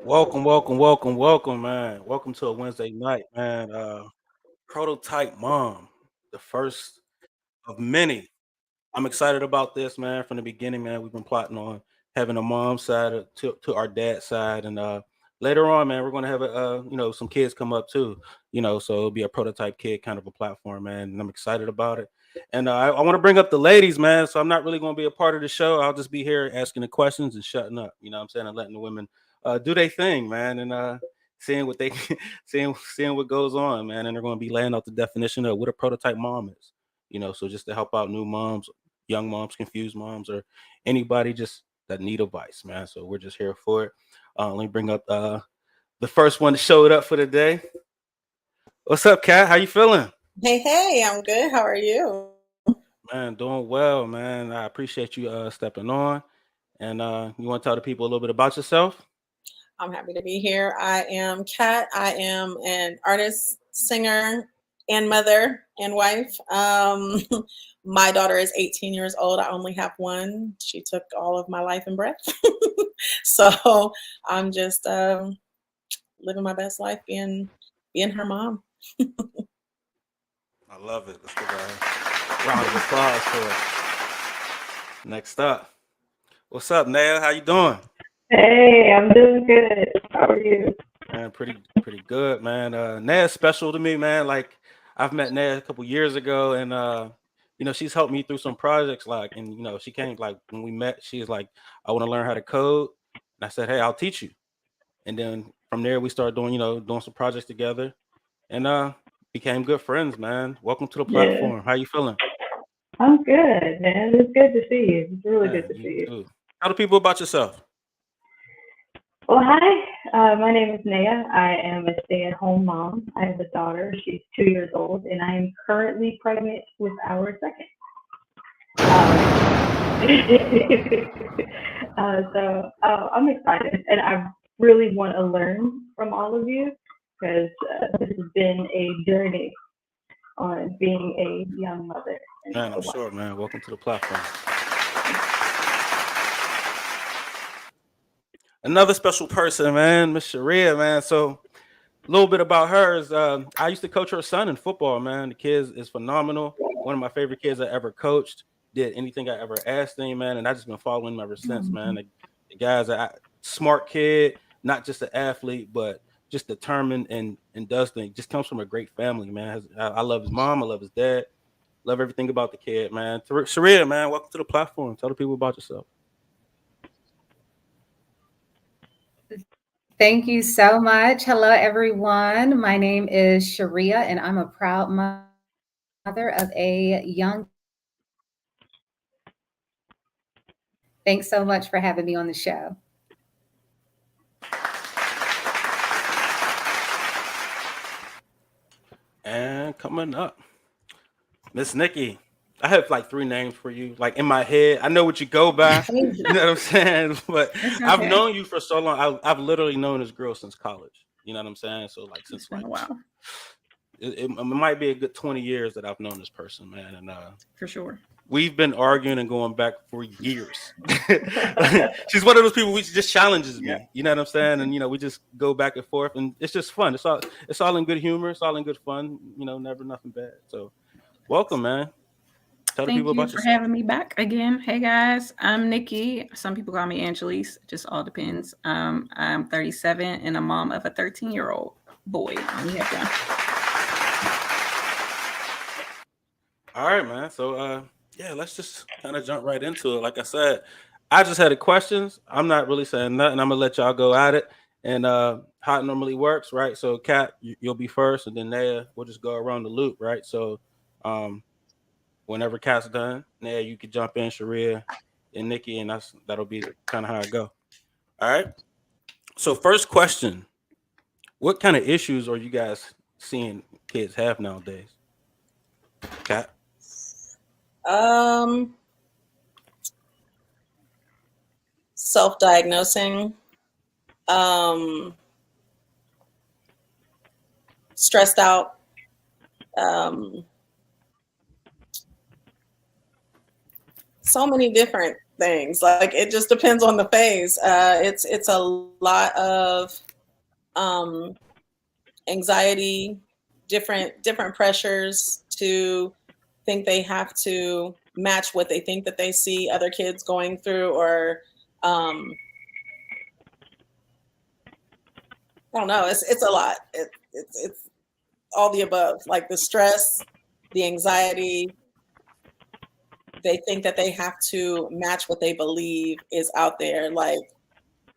Welcome, man. Welcome to a Wednesday night, man. Prototype Mom, the first of many. I'm excited about this, man. From the beginning, man, we've been plotting on having a mom side to our dad side, and later on, man, we're gonna have some kids come up too. So it'll be a prototype kid kind of a platform, man. And I'm excited about it. And I want to bring up the ladies, man. So I'm not really gonna be a part of the show. I'll just be here asking the questions and shutting up. You know what I'm saying? And letting the women do their thing, man. And seeing what they seeing what goes on, man. And they're gonna be laying out the definition of what a prototype mom is. So just to help out new moms, young moms, confused moms, or anybody just that need advice, man. So we're just here for it. Let me bring up the first one that showed up for the day. What's up, Kat? How you feeling? Hey, I'm good. How are you? Man, doing well, man. I appreciate you stepping on. And you want to tell the people a little bit about yourself? I'm happy to be here. I am Kat. I am an artist, singer, and mother and wife. My daughter is 18 years old. I only have one. She took all of my life and breath. So I'm just living my best life, being her mom. I love it. Let's give a round of applause for it. Next up, what's up, Nail? How you doing? Hey, I'm doing good. How are you? Man, pretty good, man. Naya's special to me, man. Like I've met Naya a couple years ago, and she's helped me through some projects. Like, and she came like when we met, she was like, "I want to learn how to code," and I said, "Hey, I'll teach you." And then from there, we started doing some projects together, and became good friends, man. Welcome to the Yeah, platform. How you feeling? I'm good, man. It's good to see you. It's really good Man, to you see you. too. Tell the people about yourself. Well, hi. My name is Naya. I am a stay-at-home mom. I have a daughter. She's 2 years old, and I am currently pregnant with our second. Um, I'm excited, and I really want to learn from all of you because this has been a journey on being a young mother and Man, I'm a wife. sure, man. Welcome to the platform. Another special person, man, Miss Sharia, man. So a little bit about her is I used to coach her son in football, man. The kid is phenomenal. One of my favorite kids I ever coached. Did anything I ever asked him, man, and I just been following him ever since, man. The guy's a smart kid, not just an athlete, but just determined and does things. Just comes from a great family, man. I love his mom. I love his dad. Love everything about the kid, man. Sharia, man, welcome to the platform. Tell the people about yourself. Thank you so much. Hello, everyone. My name is Sharia, and I'm a proud mother of a young kid. Thanks so much for having me on the show. And coming up, Miss Nikki. I have like three names for you, like in my head. I know what you go by. You know what I'm saying? But It's I've okay. known you for so long. I've literally known this girl since college. You know what I'm saying? So like It's since been like a while, it might be a good 20 years that I've known this person, man. And for sure. we've been arguing and going back for years. She's one of those people who just challenges Yeah. me. You know what I'm saying? And we just go back and forth, and it's just fun. It's all in good humor. It's all in good fun. Never nothing bad. So welcome, man. Tell the people Thank you about for yourself. having me back again. Hey guys, I'm Nikki. Some people call me Angelise. Just all depends. I'm 37 and a mom of a 13-year-old boy. And we have one. All right, man. So yeah, let's just kind of jump right into it. Like I said, I just had the questions. I'm not really saying nothing. I'm gonna let y'all go at it. And how it normally works, right? So Kat, you'll be first, and then Naya, we'll just go around the loop, right? So um whenever Kat's done, Naya, you could jump in, Sharia and Nikki, and that'll be kind of how it go. All right. So first question: what kind of issues are you guys seeing kids have nowadays? Kat? Um, Self-diagnosing, um, stressed out, um, so many different things. Like it just depends on the phase. It's a lot of anxiety, different pressures to think they have to match what they think that they see other kids going through, or I don't know. It's a lot. It's all the above, like the stress, the anxiety. They think that they have to match what they believe is out there, like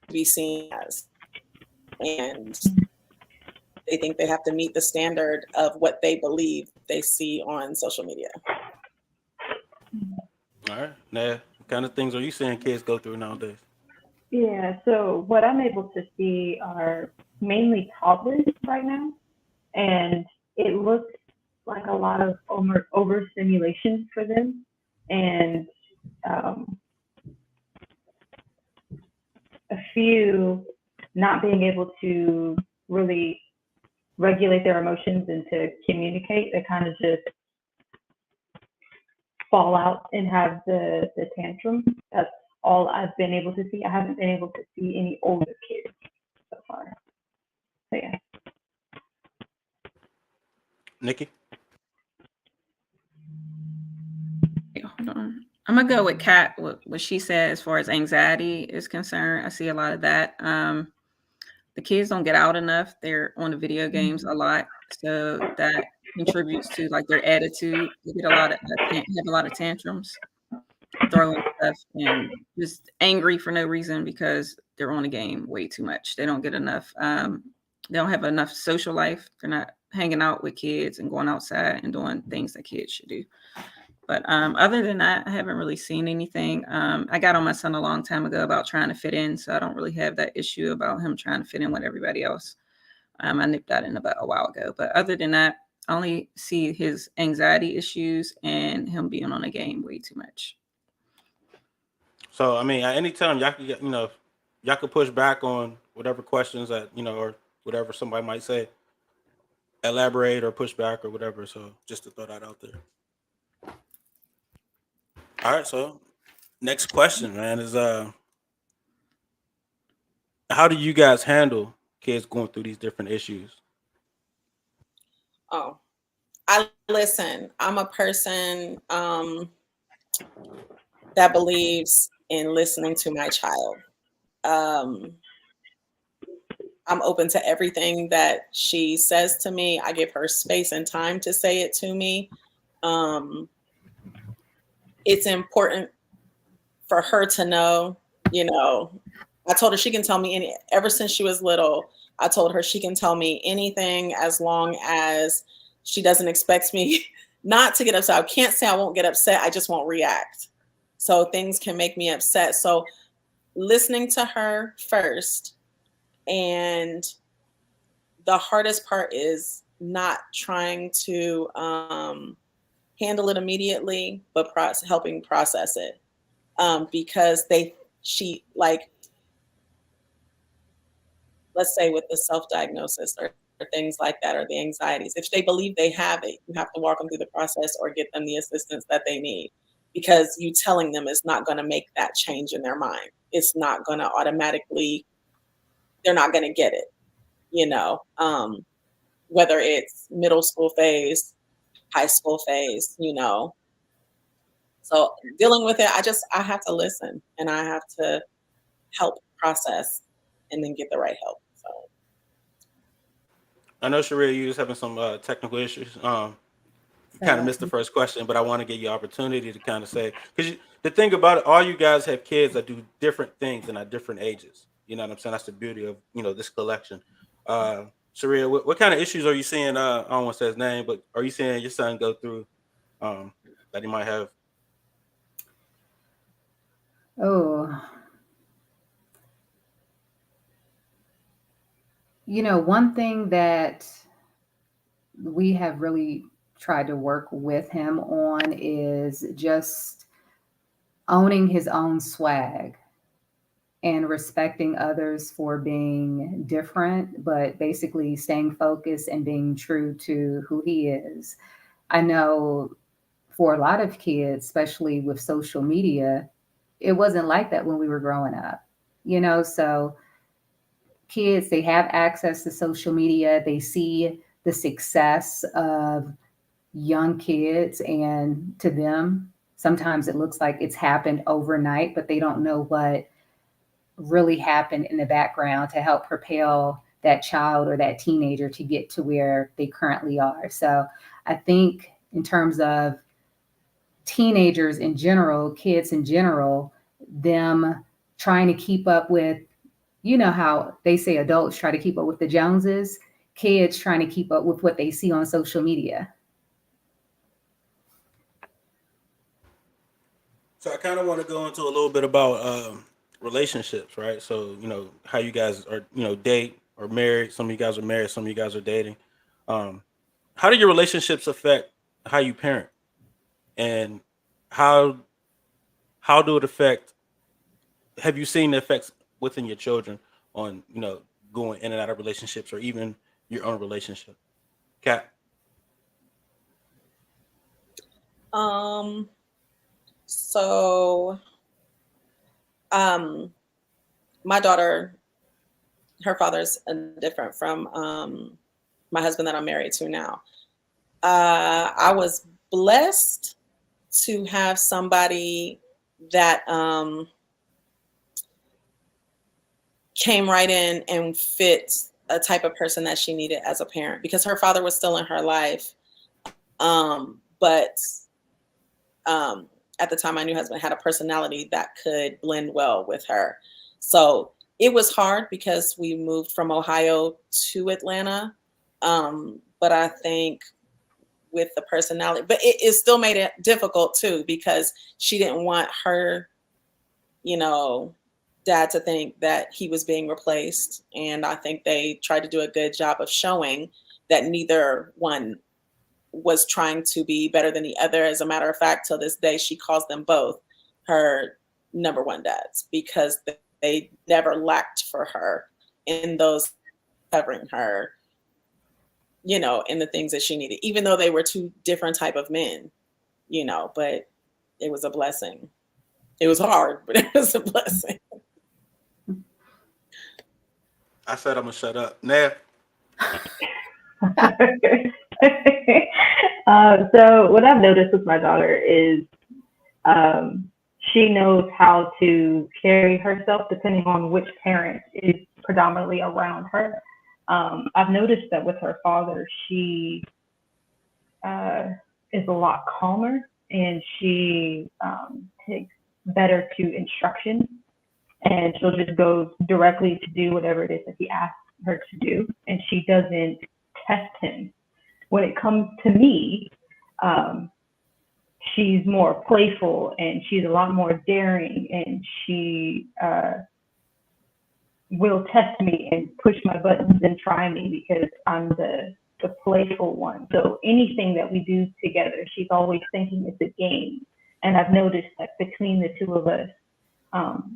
to be seen as, and they think they have to meet the standard of what they believe they see on social media. All right. Now, what kind of things are you seeing kids go through nowadays? Yeah, so what I'm able to see are mainly toddlers right now, and it looks like a lot of overstimulation for them, and a few not being able to really regulate their emotions and to communicate. They kind of just fall out and have the tantrum. That's all I've been able to see. I haven't been able to see any older kids so far. So yeah. Nikki? Hold on. I'm gonna go with Kat. What she said as far as anxiety is concerned. I see a lot of that. The kids don't get out enough. They're on the video games a lot, so that contributes to like their attitude. They get a lot of have a lot of tantrums, throwing stuff, and just angry for no reason because they're on the game way too much. They don't get enough. They don't have enough social life. They're not hanging out with kids and going outside and doing things that kids should do. But other than that, I haven't really seen anything. I got on my son a long time ago about trying to fit in, so I don't really have that issue about him trying to fit in with everybody else. I nipped that in about a while ago. But other than that, I only see his anxiety issues and him being on a game way too much. So, I mean, at any time, y'all can get, y'all could push back on whatever questions that, or whatever somebody might say, elaborate or push back or whatever. So just to throw that out there. All right. So next question, man, is how do you guys handle kids going through these different issues? Oh, I listen. I'm a person that believes in listening to my child. I'm open to everything that she says to me. I give her space and time to say it to me. It's important for her to know, I told her she can tell me ever since she was little, I told her she can tell me anything as long as she doesn't expect me not to get upset. I can't say I won't get upset. I just won't react. So things can make me upset. So listening to her first. And the hardest part is not trying to handle it immediately, but helping process it. Because let's say with the self-diagnosis or things like that, or the anxieties, if they believe they have it, you have to walk them through the process or get them the assistance that they need, because you telling them is not going to make that change in their mind. It's not going to automatically, they're not going to get it, whether it's middle school phase, high school phase, So dealing with it, I have to listen and I have to help process and then get the right help. So I know, Sharia, you was having some technical issues. You kind of missed the first question, but I want to give you opportunity to kind of say, because the thing about it, all you guys have kids that do different things and at different ages. You know what I'm saying? That's the beauty of, this collection. Sharia, what kind of issues are you seeing? I don't want to say his name, but are you seeing your son go through that he might have? Oh, one thing that we have really tried to work with him on is just owning his own swag and respecting others for being different, but basically staying focused and being true to who he is. I know for a lot of kids, especially with social media, it wasn't like that when we were growing up, so kids, they have access to social media. They see the success of young kids, and to them, sometimes it looks like it's happened overnight, but they don't know what really happened in the background to help propel that child or that teenager to get to where they currently are. So I think in terms of teenagers in general, kids in general, them trying to keep up with, how they say adults try to keep up with the Joneses, kids trying to keep up with what they see on social media. So I kind of want to go into a little bit about relationships, right? So how you guys are, date or married. Some of you guys are married. Some of you guys are dating. How do your relationships affect how you parent, and how do it affect? Have you seen the effects within your children on going in and out of relationships, or even your own relationship? Kat? So, my daughter, her father's different from my husband that I'm married to now. I was blessed to have somebody that came right in and fit a type of person that she needed as a parent, because her father was still in her life. But at the time, my new husband had a personality that could blend well with her. So it was hard because we moved from Ohio to Atlanta. But I think with the personality, but it still made it difficult too, because she didn't want her, dad to think that he was being replaced. And I think they tried to do a good job of showing that neither one was trying to be better than the other. As a matter of fact, till this day, she calls them both her number one dads, because they never lacked for her in those covering her, in the things that she needed, even though they were two different type of men, but it was a blessing. It was hard, but it was a blessing. I said I'm gonna shut up. Nev? So what I've noticed with my daughter is she knows how to carry herself depending on which parent is predominantly around her. I've noticed that with her father, she is a lot calmer, and she takes better to instruction, and she'll just go directly to do whatever it is that he asks her to do, and she doesn't test him. When it comes to me, she's more playful, and she's a lot more daring, and she will test me and push my buttons and try me, because I'm the playful one. So anything that we do together, she's always thinking it's a game. And I've noticed that between the two of us,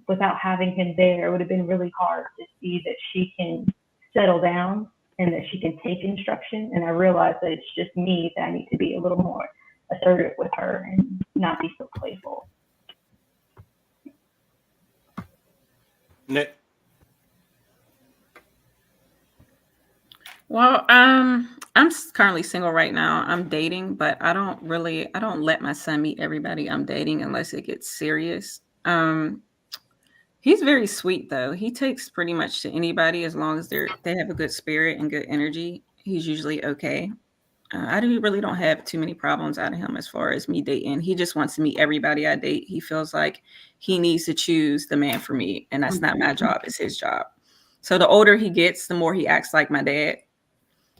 without having him there, it would have been really hard to see that she can settle down and that she can take instruction. And I realized that it's just me, that I need to be a little more assertive with her and not be so playful. Nick? Well, I'm currently single right now. I'm dating, but I don't let my son meet everybody I'm dating unless it gets serious. He's very sweet though. He takes pretty much to anybody as long as they have a good spirit and good energy. He's usually okay. I really don't have too many problems out of him as far as me dating. He just wants to meet everybody I date. He feels like he needs to choose the man for me, and that's not my job, it's his job. So the older he gets, the more he acts like my dad.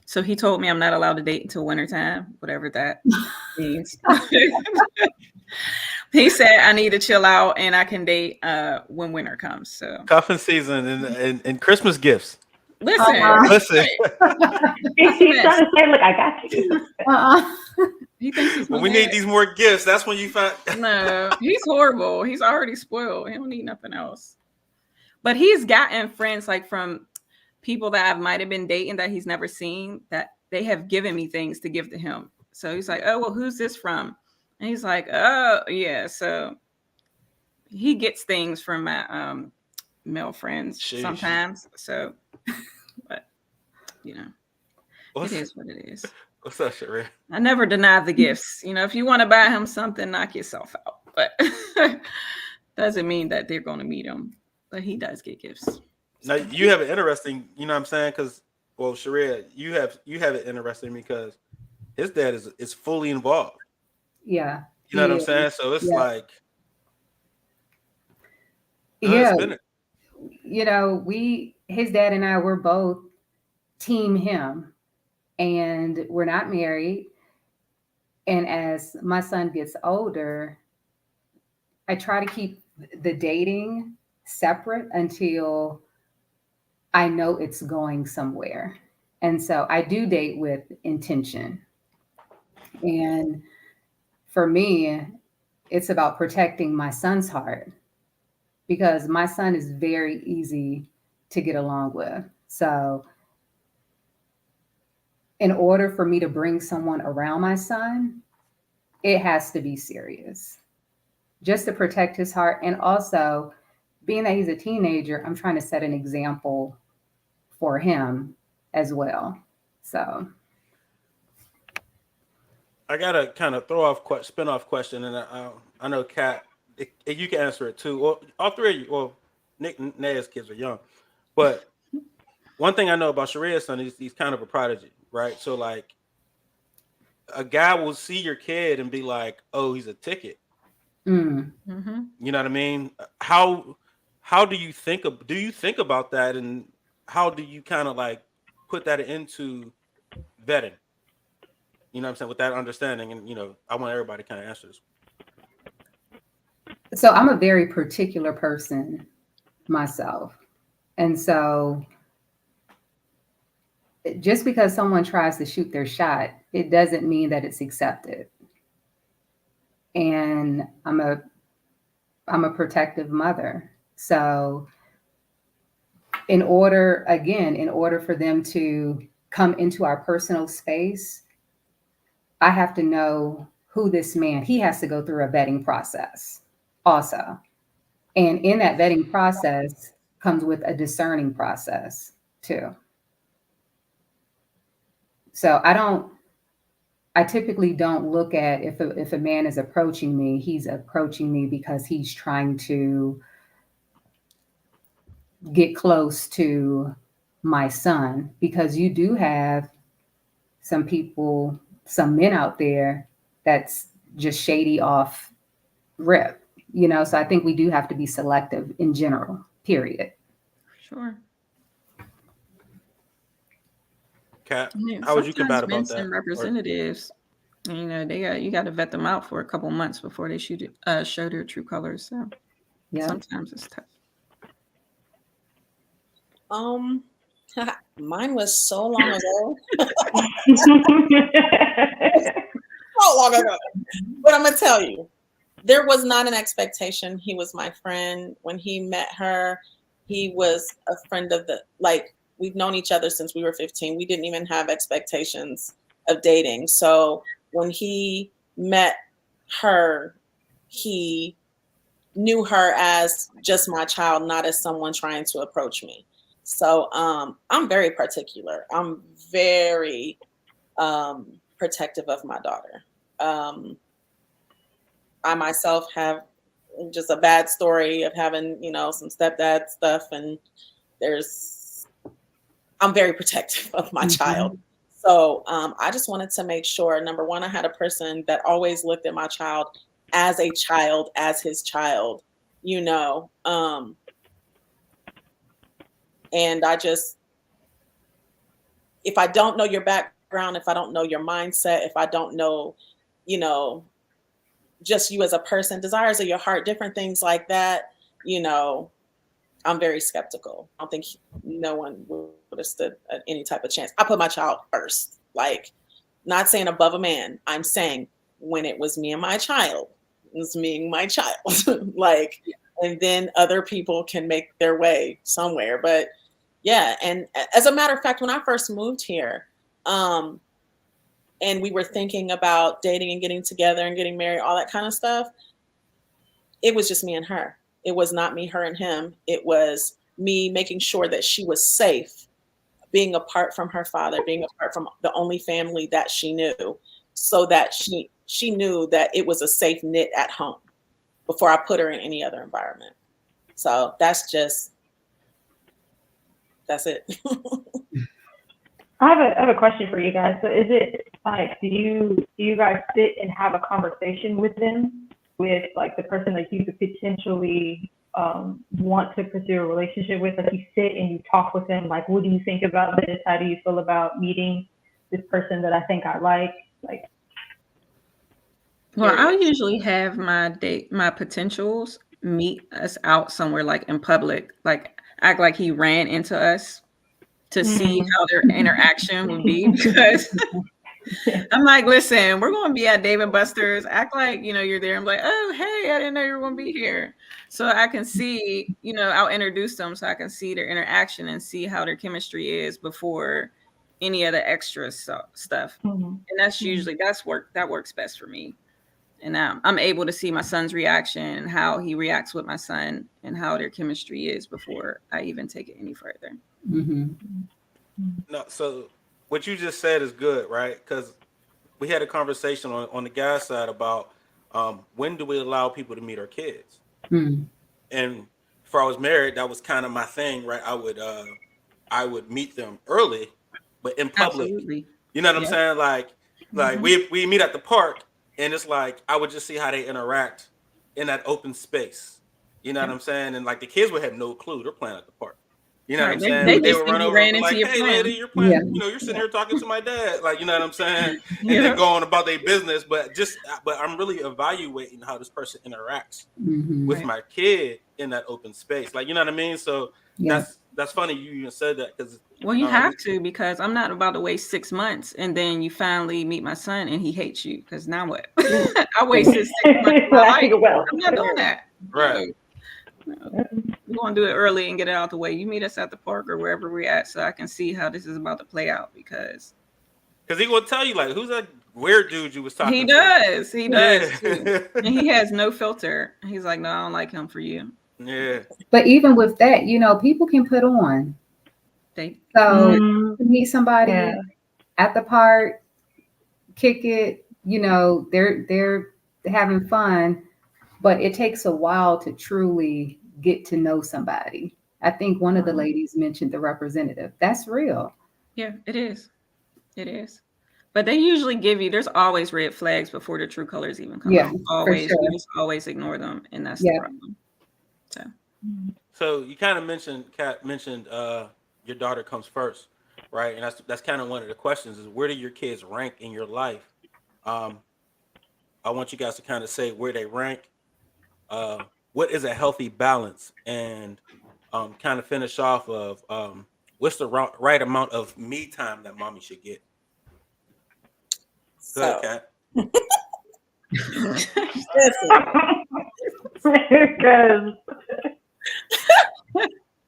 So he told me I'm not allowed to date until wintertime, whatever that means. He said I need to chill out and I can date when winter comes. So Cuffing season and Christmas gifts. listen, Listen. He's trying to say, look, I got you. he thinks he's When we need these more gifts, that's when you find. No, he's horrible. He's already spoiled. He don't need nothing else. But he's gotten friends like from people that I might have been dating that he's never seen, that they have given me things to give to him. So he's like, oh, well, who's this from? And he's like, oh yeah. So he gets things from my male friends Sheesh. sometimes. So, but you know, What's, it is what it is. what's up, Sharia? I never deny the gifts. You know, if you want to buy him something, knock yourself out. But doesn't mean that they're going to meet him. But he does get gifts. Now you have an interesting, you know what I'm saying? Because, well, Sharia, you have it interesting because his dad is fully involved. Yeah. You know what I'm Yeah. saying? So it's Yeah. like, Yeah. it's been You know, his dad and I were both team him, and we're not married. And as my son gets older, I try to keep the dating separate until I know it's going somewhere. And so I do date with intention. And for me, it's about protecting my son's heart because my son is very easy to get along with. So in order for me to bring someone around my son, it has to be serious just to protect his heart. And also, being that he's a teenager, I'm trying to set an example for him as well. So, I got a kind of spin off question, and I know Kat, you can answer it too. Well, all three of you, well, Nick and Naya's kids are young, but one thing I know about Sharia's son is he's kind of a prodigy, right? So like, a guy will see your kid and be like, "Oh, he's a ticket." Mm-hmm. You know what I mean? How do you think about that, and how do you kind of like put that into vetting? You know what I'm saying? With that understanding, and I want everybody to kind of answer this. so I'm a very particular person myself. And so just because someone tries to shoot their shot, it doesn't mean that it's accepted. And I'm a protective mother. So in order for them to come into our personal space, I have to know who this man, he has to go through a vetting process also. And in that vetting process comes with a discerning process too. So I typically don't look at if a man is approaching me, he's approaching me because he's trying to get close to my son, because you do have some people, some men out there that's just shady off rip, so I think we do have to be selective in general, period. Sure. Kat, Yeah, how would you combat sometimes men about that? send representatives. And, you got to vet them out for a couple months before they show their true colors. So Yeah. sometimes it's tough. Mine was so long ago. So long ago. But I'm gonna tell you, there was not an expectation. He was my friend. When he met her, he was a friend of we've known each other since we were 15. We didn't even have expectations of dating. So when he met her, he knew her as just my child, not as someone trying to approach me. So I'm very particular. I'm very protective of my daughter. I myself have just a bad story of having, some stepdad stuff, and I'm very protective of my child. So I just wanted to make sure, number one, I had a person that always looked at my child, as his child, and if I don't know your background, if I don't know your mindset, if I don't know, just you as a person, desires of your heart, different things like that, I'm very skeptical. I don't think no one would have stood any type of chance. I put my child first, not saying above a man. I'm saying when it was me and my child, it was me and my child, and then other people can make their way somewhere. But yeah. And as a matter of fact, when I first moved here, and we were thinking about dating and getting together and getting married, all that kind of stuff, it was just me and her. It was not me, her, and him. It was me making sure that she was safe, being apart from her father, being apart from the only family that she knew, so that she knew that it was a safe knit at home before I put her in any other environment. So that's it. I have a question for you guys. So is it like, do you guys sit and have a conversation with them, with like the person that you could potentially want to pursue a relationship with? Like you sit and you talk with them, like, what do you think about this? How do you feel about meeting this person that I think I like? Like, Well, I'll usually have my potentials meet us out somewhere like in public, like act like he ran into us to see how their interaction would be, because I'm like, listen, we're going to be at Dave and Buster's. Act like, you're there. I'm like, oh, hey, I didn't know you were going to be here. So I can see, I'll introduce them so I can see their interaction and see how their chemistry is before any of the extra stuff. And that's usually, that works best for me. And I'm able to see my son's reaction and how he reacts with my son and how their chemistry is before I even take it any further. No, so what you just said is good, right? Because we had a conversation on the guy's side about when do we allow people to meet our kids? And before I was married, that was kind of my thing, right? I would meet them early, but in public. Absolutely. You know what I'm saying? Like we meet at the park, and it's like I would just see how they interact in that open space. You know what I'm saying? And like the kids would have no clue they're playing at the park. You know what I'm saying? They would run over and be like, "Hey, lady, you're playing. You're sitting here talking to my dad." Like, you know what I'm saying? And then go on about their business. But I'm really evaluating how this person interacts with my kid in that open space. Like, you know what I mean? So that's funny you even said that, because you have to, because I'm not about to waste 6 months and then you finally meet my son and he hates you, because now what? I wasted 6 months of my life. I'm not doing that. Right. No. We're going to do it early and get it out the way. You meet us at the park or wherever we're at so I can see how this is about to play out, because he will tell you, like, who's that weird dude you was talking to? He does. Too. And he has no filter. He's like, no, I don't like him for you. Yeah. But even with that, people can put on. To meet somebody at the park, kick it, they're having fun, but it takes a while to truly get to know somebody. I think one of the ladies mentioned the representative. That's real. Yeah, it is. It is. But they usually there's always red flags before the true colors even come out. Always. For sure. We just always ignore them, and that's the problem. So you kind of Kat mentioned your daughter comes first, right? And that's kind of one of the questions, is where do your kids rank in your life? I want you guys to kind of say where they rank. What is a healthy balance, and kind of finish off of what's the right amount of me time that mommy should get. Go ahead, Kat.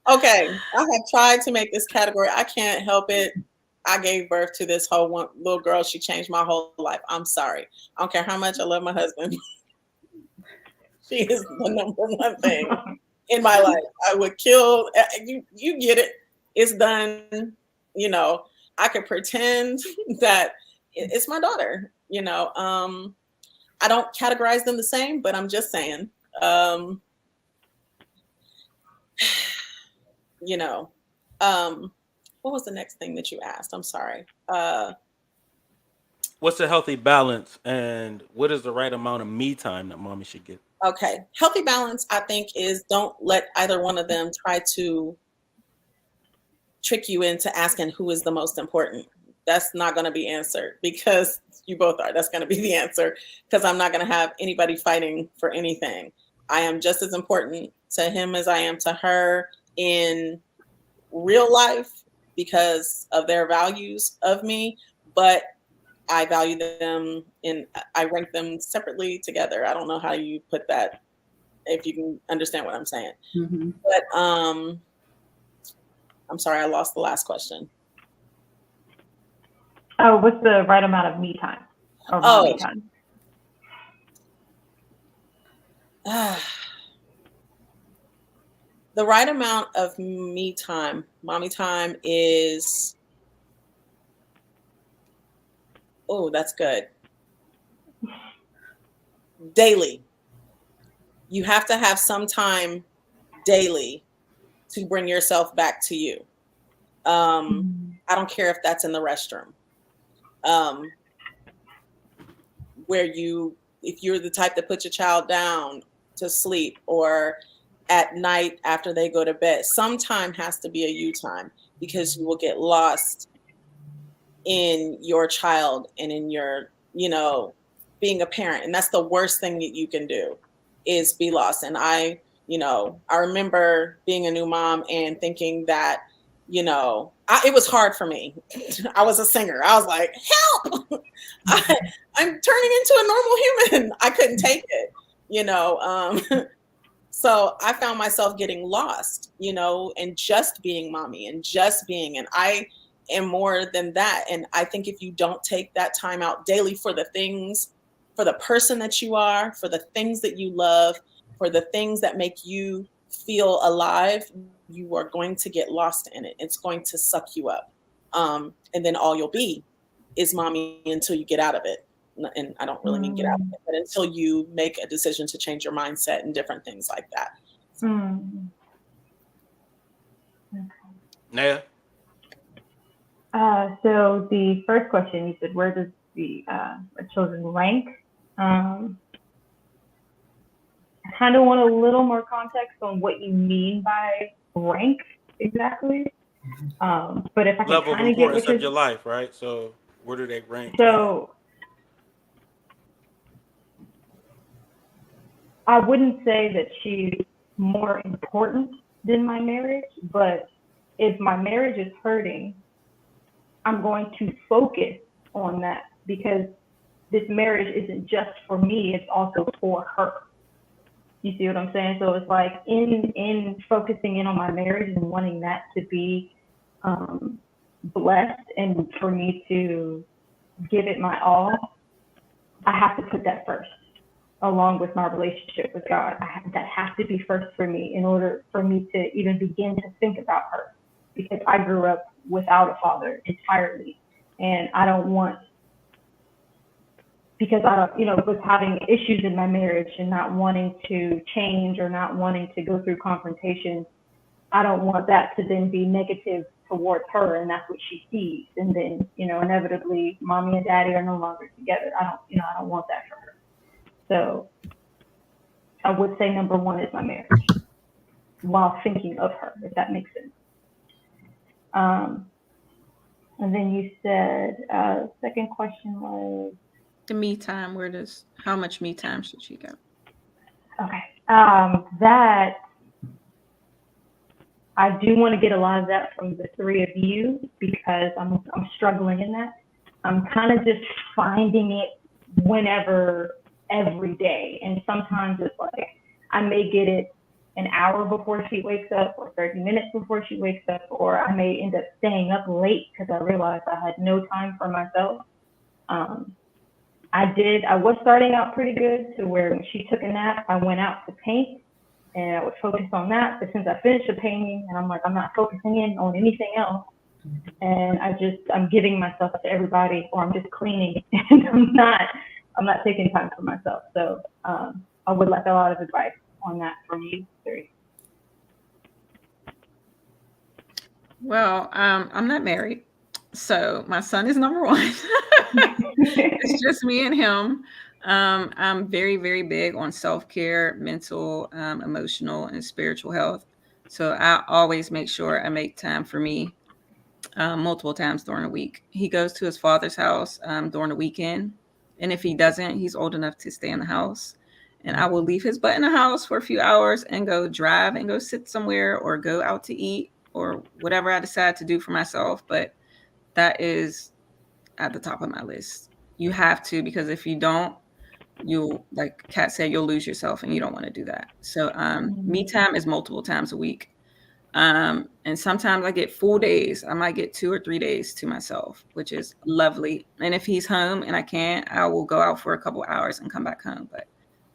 Okay, I have tried to make this category. I can't help it. I gave birth to this whole one little girl. She changed my whole life. I'm sorry. I don't care how much I love my husband. She is the number one thing in my life. I would kill. You get it. It's done. I could pretend that it's my daughter. I don't categorize them the same, but I'm just saying. What was the next thing that you asked? I'm sorry. What's a healthy balance, and what is the right amount of me time that mommy should get? Okay. Healthy balance, I think, is don't let either one of them try to trick you into asking who is the most important. That's not going to be answered, because you both are. That's going to be the answer, because I'm not going to have anybody fighting for anything. I am just as important to him as I am to her in real life because of their values of me, but I value them I rank them separately together. I don't know how you put that, if you can understand what I'm saying. But I'm sorry, I lost the last question. Oh, what's the right amount of me time or mommy time? The right amount of me time, mommy time is, oh, that's good. Daily. You have to have some time daily to bring yourself back to you. I don't care if that's in the restroom. If you're the type that puts your child down to sleep, or at night after they go to bed, some time has to be a you time, because you will get lost in your child and in your, being a parent. And that's the worst thing that you can do, is be lost. And I remember being a new mom and thinking that, it was hard for me. I was a singer. I was like, help! I'm turning into a normal human. I couldn't take it, so I found myself getting lost, and just being mommy and I am more than that. And I think if you don't take that time out daily for the things, for the person that you are, for the things that you love, for the things that make you feel alive, you are going to get lost in it. It's going to suck you up. And then all you'll be is mommy until you get out of it. And I don't really mean get out of it, but until you make a decision to change your mindset and different things like that. Naya? So the first question, you said, where does the children rank? I kind of want a little more context on what you mean by rank exactly. But if I can Level of kind of get importance of your life, right? So where do they rank? So I wouldn't say that she's more important than my marriage, but if my marriage is hurting, I'm going to focus on that, because this marriage isn't just for me, it's also for her. You see what I'm saying? So it's like in focusing in on my marriage and wanting that to be blessed and for me to give it my all, I have to put that first, along with my relationship with God. That has to be first for me in order for me to even begin to think about her, because I grew up without a father entirely, and I don't want, because I don't, with having issues in my marriage and not wanting to change or not wanting to go through confrontation, I don't want that to then be negative towards her, and that's what she sees. And then, inevitably, mommy and daddy are no longer together. I don't want that for her. So I would say number one is my marriage, while thinking of her, if that makes sense. And then you said, second question was? The me time, how much me time should she get? Okay. That, I do want to get a lot of that from the three of you, because I'm struggling in that. I'm kind of just finding it whenever, every day. And sometimes it's like, I may get it an hour before she wakes up, or 30 minutes before she wakes up, or I may end up staying up late because I realized I had no time for myself. I was starting out pretty good, to where when she took a nap, I went out to paint and I would focus on that. But since I finished the painting, and I'm like, I'm not focusing in on anything else, and I'm giving myself to everybody, or I'm just cleaning, and I'm not taking time for myself. So I would like a lot of advice on that from you three. Well, I'm not married, so my son is number one. It's just me and him. I'm very, very big on self-care, mental, emotional, and spiritual health. So I always make sure I make time for me multiple times during the week. He goes to his father's house during the weekend. And if he doesn't, he's old enough to stay in the house. And I will leave his butt in the house for a few hours and go drive and go sit somewhere, or go out to eat, or whatever I decide to do for myself. But that is at the top of my list. You have to, because if you don't, you'll, like Kat said, you'll lose yourself, and you don't want to do that. So me time is multiple times a week. And sometimes I get full days. I might get 2 or 3 days to myself, which is lovely. And if he's home and I can't, I will go out for a couple hours and come back home. But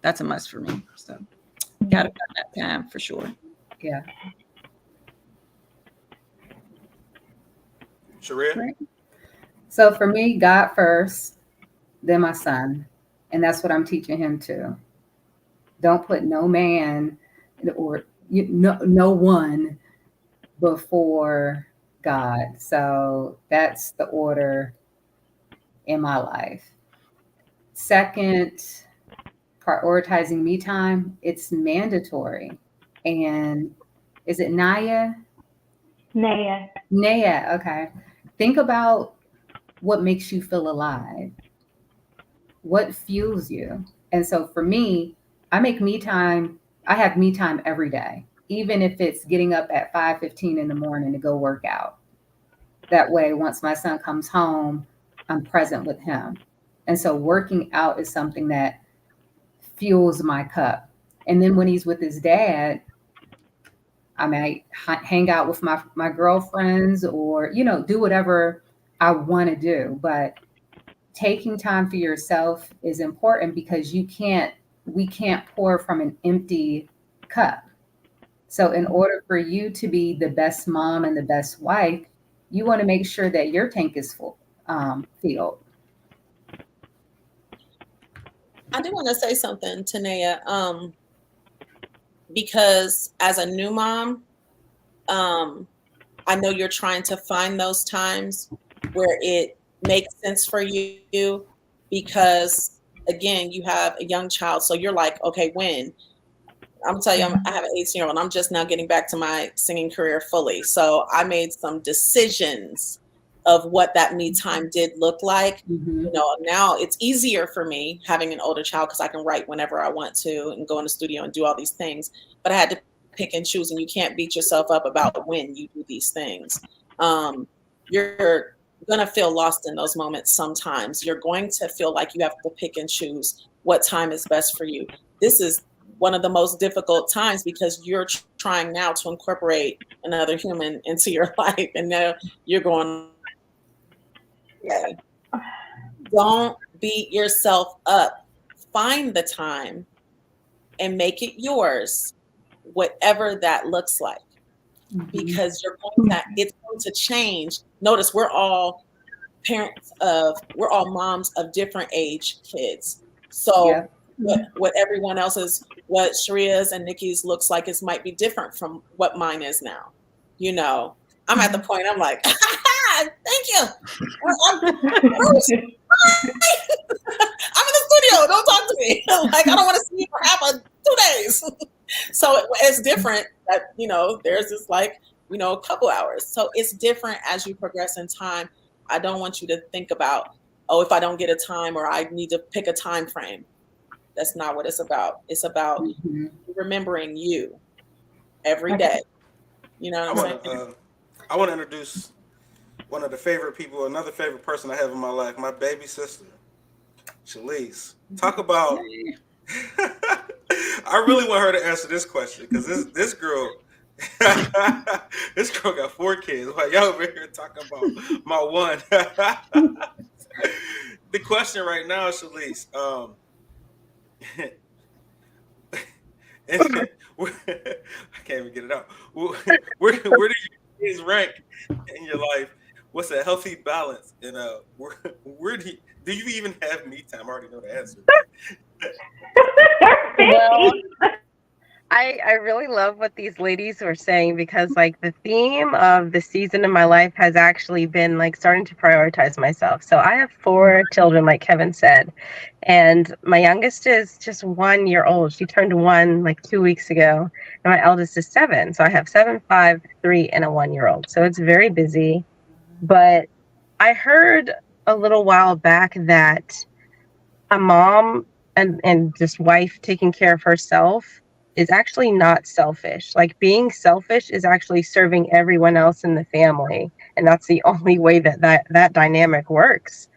that's a must for me. So gotta find that time for sure. Yeah. Sharia? Right. So for me, God first, then my son. And that's what I'm teaching him too. Don't put no man or no one before God. So that's the order in my life. Second, prioritizing me time. It's mandatory. And is it Naya? Naya. Naya, okay. Think about what makes you feel alive. What fuels you? And so for me, I make me time. I have me time every day, even if it's getting up at 5:15 in the morning to go work out. That way, once my son comes home, I'm present with him. And so working out is something that fuels my cup. And then when he's with his dad, I might hang out with my girlfriends or, do whatever I want to do. But taking time for yourself is important because we can't pour from an empty cup. So in order for you to be the best mom and the best wife, you want to make sure that your tank is full, filled. I do want to say something, Tanea, because as a new mom, I know you're trying to find those times where it makes sense for you because, again, you have a young child. So you're like, okay, when? I'm gonna tell you, I have an 18-year-old and I'm just now getting back to my singing career fully. So I made some decisions of what that me time did look like. Mm-hmm. Now it's easier for me having an older child because I can write whenever I want to and go in the studio and do all these things. But I had to pick and choose, and you can't beat yourself up about when you do these things. You're gonna feel lost in those moments sometimes. You're going to feel like you have to pick and choose what time is best for you. This is one of the most difficult times because you're trying now to incorporate another human into your life, and now you're going, yeah. Don't beat yourself up. Find the time and make it yours, whatever that looks like, because it's going to change. Notice we're all moms of different age kids. So Yeah. what everyone else's, what Sharia's and Nikki's looks like might be different from what mine is now. I'm at the point I'm like, thank you. I'm in the studio. Don't talk to me. Like, I don't want to see you for half of 2 days. So it's different that, there's this a couple hours. So it's different as you progress in time. I don't want you to think about, if I don't get a time or I need to pick a time frame. That's not what it's about. It's about remembering you every day. You know what I'm saying? I want to introduce one of the favorite people, another favorite person I have in my life, my baby sister, Shalise. Talk about. I really want her to answer this question because this girl, this girl got 4 kids. While y'all over here talking about my one. The question right now, Shalise. I can't even get it out. Where do your kids rank in your life? What's a healthy balance? And where do you even have me time? I already know the answer. Well, I really love what these ladies were saying because the theme of the season of my life has actually been starting to prioritize myself. So I have 4 children, like Kevin said, and my youngest is just 1 year old. She turned 1 2 weeks ago, and my eldest is 7. So I have 7, 5, 3, and a 1-year-old. So it's very busy. But I heard a little while back that a mom and just wife taking care of herself is actually not selfish. Being selfish is actually serving everyone else in the family. And that's the only way that dynamic works.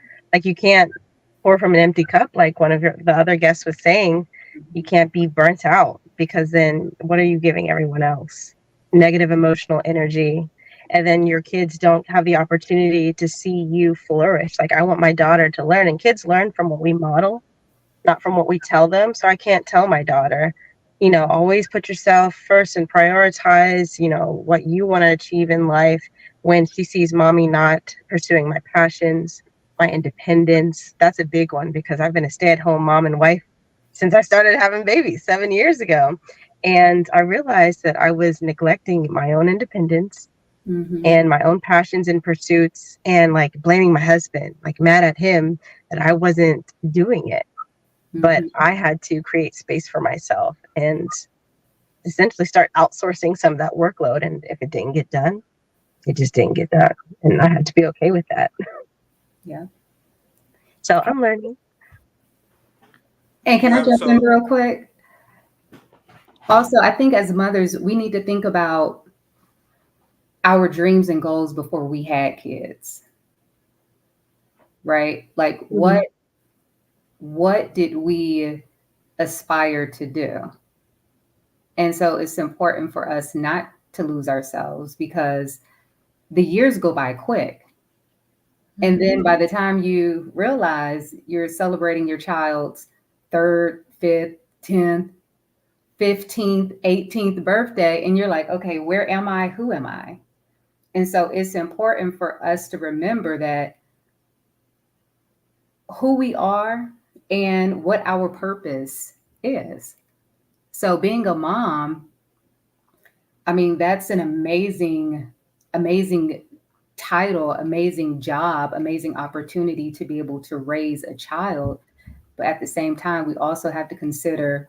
You can't pour from an empty cup, like one of the other guests was saying. You can't be burnt out because then what are you giving everyone else? negative emotional energy. And then your kids don't have the opportunity to see you flourish. Like, I want my daughter to learn, and kids learn from what we model, not from what we tell them. So I can't tell my daughter, always put yourself first and prioritize, what you want to achieve in life, when she sees mommy not pursuing my passions, my independence. That's a big one, because I've been a stay-at-home mom and wife since I started having babies 7 years ago. And I realized that I was neglecting my own independence and my own passions and pursuits, and like blaming my husband, like mad at him that I wasn't doing it. But I had to create space for myself and essentially start outsourcing some of that workload. And if it didn't get done, it just didn't get done. And I had to be okay with that. Yeah. So I'm learning. And can I jump in real quick? Also, I think as mothers, we need to think about our dreams and goals before we had kids. Right? Like what did we aspire to do? And so it's important for us not to lose ourselves, because the years go by quick. And then by the time you realize you're celebrating your child's 3rd, 5th, 10th, 15th, 18th birthday, and you're like, okay, where am I? Who am I? And so it's important for us to remember that who we are and what our purpose is. So being a mom, I mean, that's an amazing title, amazing job, amazing opportunity to be able to raise a child. But at the same time, we also have to consider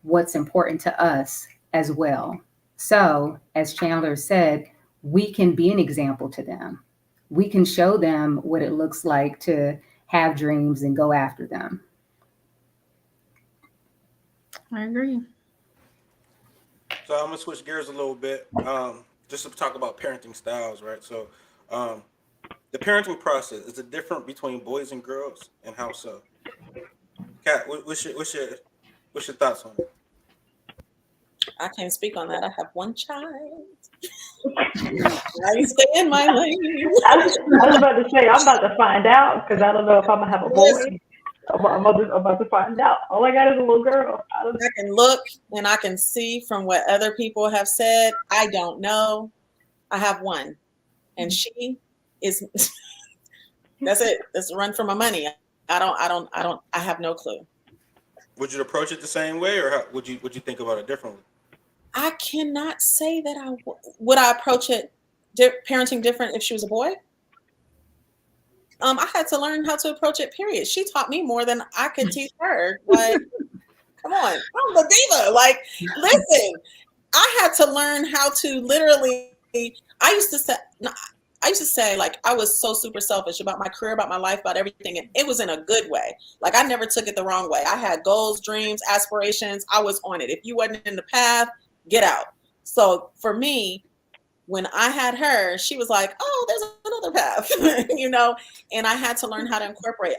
what's important to us as well. So as Chandler said, we can be an example to them. We can show them what it looks like to have dreams and go after them. I agree. So I'm gonna switch gears a little bit, just to talk about parenting styles, right? So, the parenting process, is it different between boys and girls, and how so? Kat, what's your thoughts on it? I can't speak on that. I have one child. I stay in my lane. I was about to say, I'm about to find out, because I don't know if I'm gonna have a boy. I'm about to find out. All I got is a little girl. I can look and I can see from what other people have said. I don't know. I have one, and she is. That's it. That's a run for my money. I have no clue. Would you approach it the same way, or would you think about it differently? I cannot say that would I approach it parenting different if she was a boy. I had to learn how to approach it, period. She taught me more than I could teach her. Like, come on, I'm the diva. Like, listen, I had to learn how to literally, I used to say, like, I was so super selfish about my career, about my life, about everything. And it was in a good way. Like, I never took it the wrong way. I had goals, dreams, aspirations. I was on it. If you wasn't in the path, get out. So for me, when I had her, she was like, oh, there's another path, and I had to learn how to incorporate.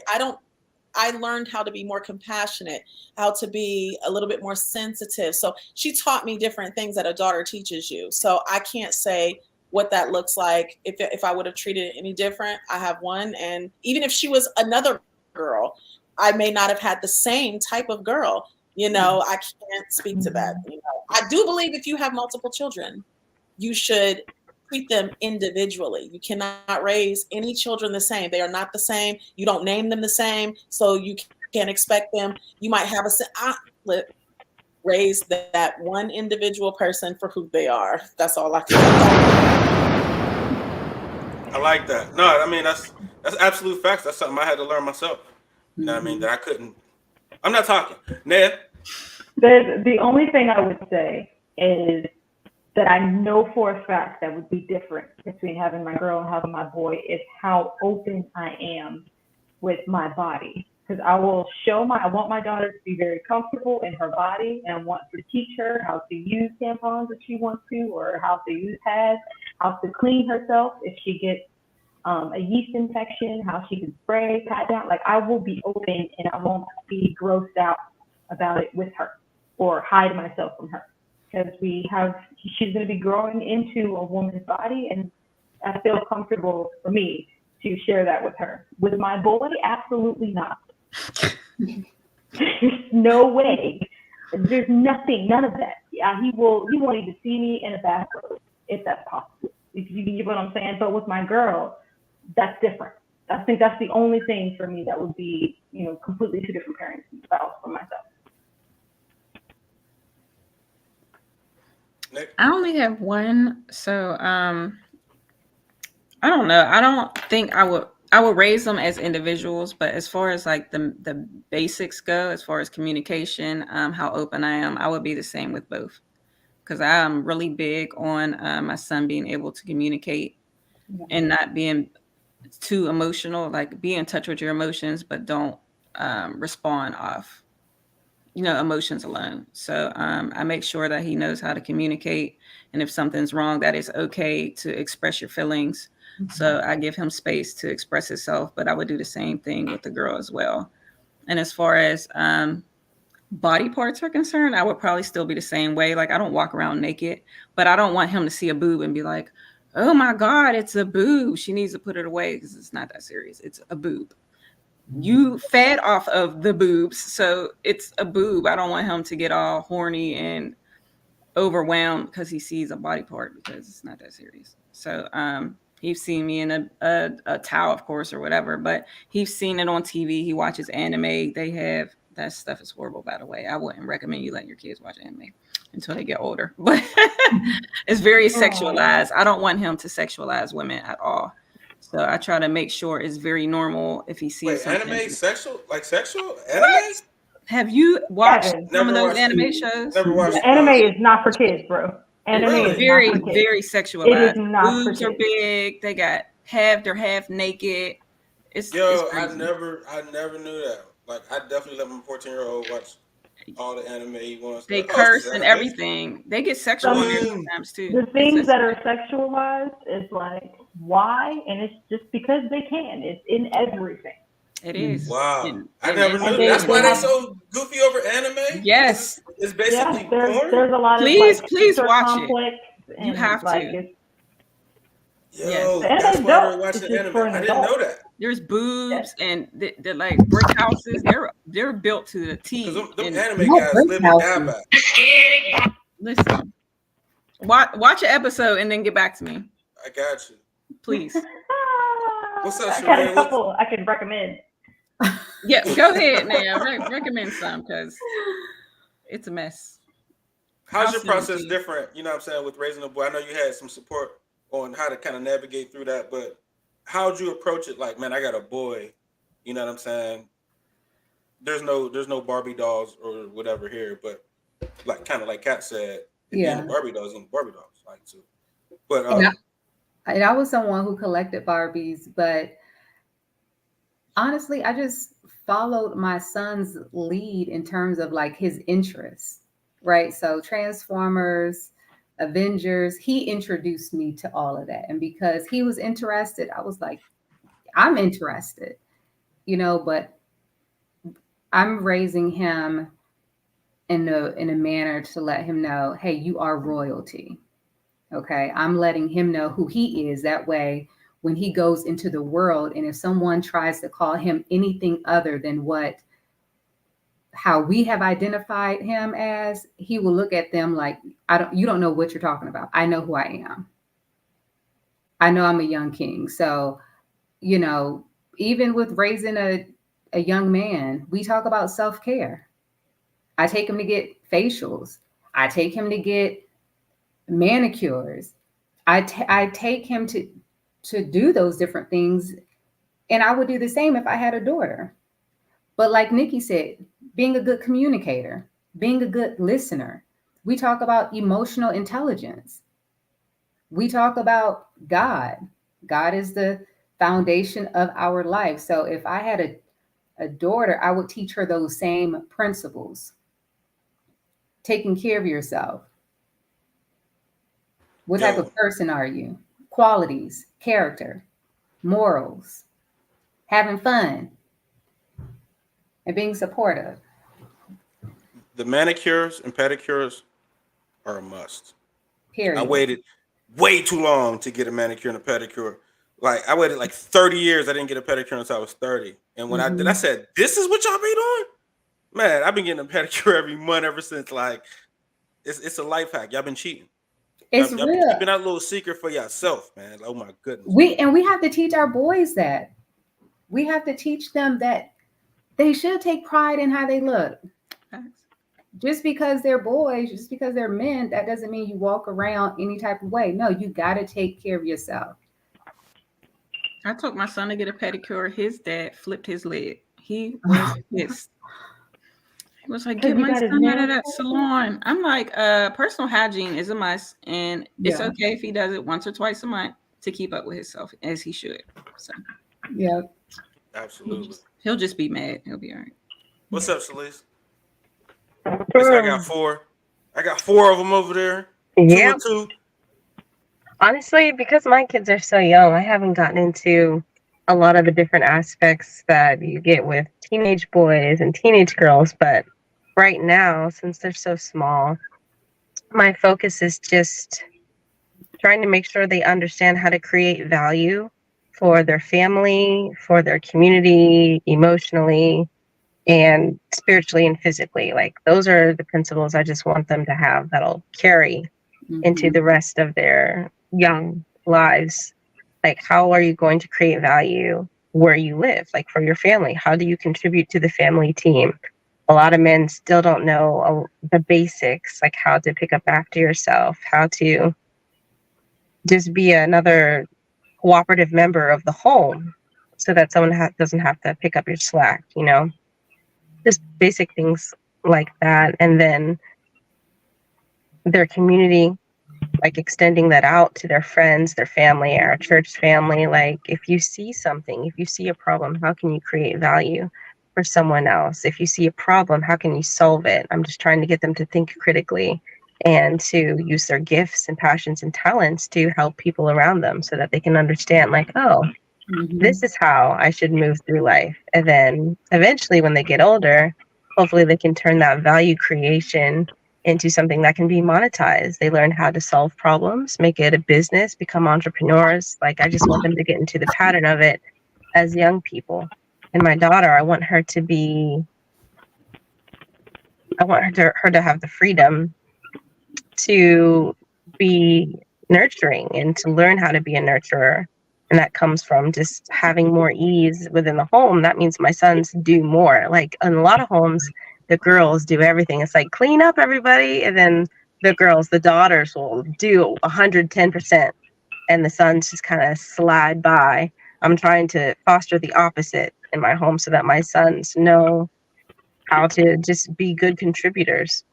I learned how to be more compassionate, how to be a little bit more sensitive. So she taught me different things that a daughter teaches you. So I can't say what that looks like if I would have treated it any different. I have one. And even if she was another girl, I may not have had the same type of girl. I can't speak to that. I do believe if you have multiple children, you should treat them individually. You cannot raise any children the same. They are not the same. You don't name them the same. So you can't expect them. You might have raise that one individual person for who they are. That's all I can say. I like that. No, I mean, that's absolute facts. That's something I had to learn myself. You know what I mean? That I couldn't. I'm not talking. Ned? The only thing I would say is that I know for a fact that would be different between having my girl and having my boy is how open I am with my body. Because I want my daughter to be very comfortable in her body, and I want to teach her how to use tampons if she wants to, or how to use pads, how to clean herself if she gets a yeast infection, how she can spray, pat down. Like, I will be open, and I won't be grossed out about it with her or hide myself from her. because she's going to be growing into a woman's body, and I feel comfortable for me to share that with her. With my boy, absolutely not. There's no way. There's nothing, none of that. Yeah, he won't even see me in a bathrobe if that's possible. If you get what I'm saying. But with my girl, that's different. I think that's the only thing for me that would be, completely two different parents and spouse for myself. Nick? I only have one, so I don't know. I don't think I would raise them as individuals, but as far as like the basics go, as far as communication, how open I am, I would be the same with both, because I'm really big on my son being able to communicate and not being too emotional. Like, be in touch with your emotions, but don't respond off emotions alone. So I make sure that he knows how to communicate, and if something's wrong, that it's okay to express your feelings. So I give him space to express himself, but I would do the same thing with the girl as well. And as far as body parts are concerned, I would probably still be the same way. Like, I don't walk around naked, but I don't want him to see a boob and be like, oh my God, it's a boob. She needs to put it away, because it's not that serious. It's a boob. You fed off of the boobs, so it's a boob. I don't want him to get all horny and overwhelmed because he sees a body part, because it's not that serious. So he's seen me in a towel, of course, or whatever, but he's seen it on TV. He watches anime. That stuff is horrible, by the way. I wouldn't recommend you letting your kids watch anime until they get older, but it's very sexualized. I don't want him to sexualize women at all. So I try to make sure it's very normal if he sees something. Anime sexual? Like sexual? Anime? What? Have you watched some of those anime shows? Never watched. Anime is not for kids, bro. Anime Really? is Very, not for kids. very sexualized. It is not for Boobs are kids. big. They got they're half naked. It's I crazy. never knew that. Like, I definitely let my 14-year-old watch all the anime he wants. They Like, curse this and anime? everything. They get sexual in there sometimes too. The things that are sexualized is like, why? And it's just because they can. It's in everything. It is. Wow. I It never is. knew. they- That's why they they're have- so goofy over anime? Yes. It's Yeah, basically porn? there's a lot Please, of like, please sister watch it. conflicts You and, have like, to. it's, Yo, Yes. And that's they why they're don't. watching It's just anime. for an I didn't know adult. that. There's boobs and they're like brick houses. They're built to the T. Because them And anime Not guys brick live and die houses. by. listen, watch an episode and then get back to me, I got you. please. What's up, I got a Shereen? couple I can recommend. Yeah, go ahead now. Recommend some, because it's a mess. How's I'll your send it to process you. different, you know what I'm saying, with raising a boy? I know you had some support on how to kind of navigate through that, but how'd you approach it? Like, man, I got a boy, you know what I'm saying? There's no Barbie dolls or whatever here, but like kind of like Kat said, Yeah. the Barbie dolls and the Barbie dolls, like too. But And I was someone who collected Barbies, but honestly, I just followed my son's lead in terms of like his interests, right? So Transformers, Avengers, he introduced me to all of that. And because he was interested, I was like, I'm interested, but I'm raising him in a manner to let him know, hey, you are royalty. Okay. I'm letting him know who he is. That way, when he goes into the world, and if someone tries to call him anything other than how we have identified him as, he will look at them like, you don't know what you're talking about. I know who I am. I know I'm a young king. So, even with raising a young man, we talk about self-care. I take him to get facials. I take him to get manicures. I take him to do those different things. And I would do the same if I had a daughter. But like Nikki said, being a good communicator, being a good listener. We talk about emotional intelligence. We talk about God. God is the foundation of our life. So if I had a daughter, I would teach her those same principles. Taking care of yourself. What type of person are you? Qualities, character, morals, having fun, and being supportive. the manicures and pedicures are a must. I Period. waited way too long to get a manicure and a pedicure. Like I waited like 30 years. I didn't get a pedicure until I was 30. And when I did, I said, "This is what y'all be doing." Man, I've been getting a pedicure every month ever since. Like it's a life hack. Y'all been cheating. It's Y'all been real. keeping that little secret for yourself, man. Oh my goodness. We have to teach our boys that. We have to teach them that they should take pride in how they look. Facts. Just because they're boys, just because they're men, that doesn't mean you walk around any type of way. No, you got to take care of yourself. I took my son to get a pedicure. His dad flipped his lid. He was pissed. He was like, Because "Get you my got his son out of nails that cut? salon." I'm like, personal hygiene is a must, and it's Yeah. okay if he does it once or twice a month to keep up with himself, as he should. So Yeah. Absolutely. he'll just be mad. He'll be all right. What's up, Celeste? I got four. I got four of them over there. Yeah. 2 and 2. Honestly, because my kids are so young, I haven't gotten into a lot of the different aspects that you get with teenage boys and teenage girls. But right now, since they're so small, my focus is just trying to make sure they understand how to create value for their family, for their community, emotionally, and spiritually and physically. Like those are the principles I just want them to have that'll carry into the rest of their young lives. Like, how are you going to create value where you live, like for your family? How do you contribute to the family team? A lot of men still don't know the basics, like how to pick up after yourself, how to just be another cooperative member of the home so that someone doesn't have to pick up your slack, you know? Just basic things like that. And then their community, like extending that out to their friends, their family, our church family. Like if you see something, if you see a problem, how can you create value for someone else? If you see a problem, how can you solve it? I'm just trying to get them to think critically and to use their gifts and passions and talents to help people around them so that they can understand, like, oh, this is how I should move through life. And then eventually when they get older, hopefully they can turn that value creation into something that can be monetized. They learn how to solve problems, make it a business, become entrepreneurs. Like I just want them to get into the pattern of it as young people. And my daughter, I want her to have the freedom to be nurturing and to learn how to be a nurturer. And that comes from just having more ease within the home. That means my sons do more. Like in a lot of homes, the girls do everything. It's like, clean up, everybody. And then the daughters will do 110%. And the sons just kind of slide by. I'm trying to foster the opposite in my home so that my sons know how to just be good contributors,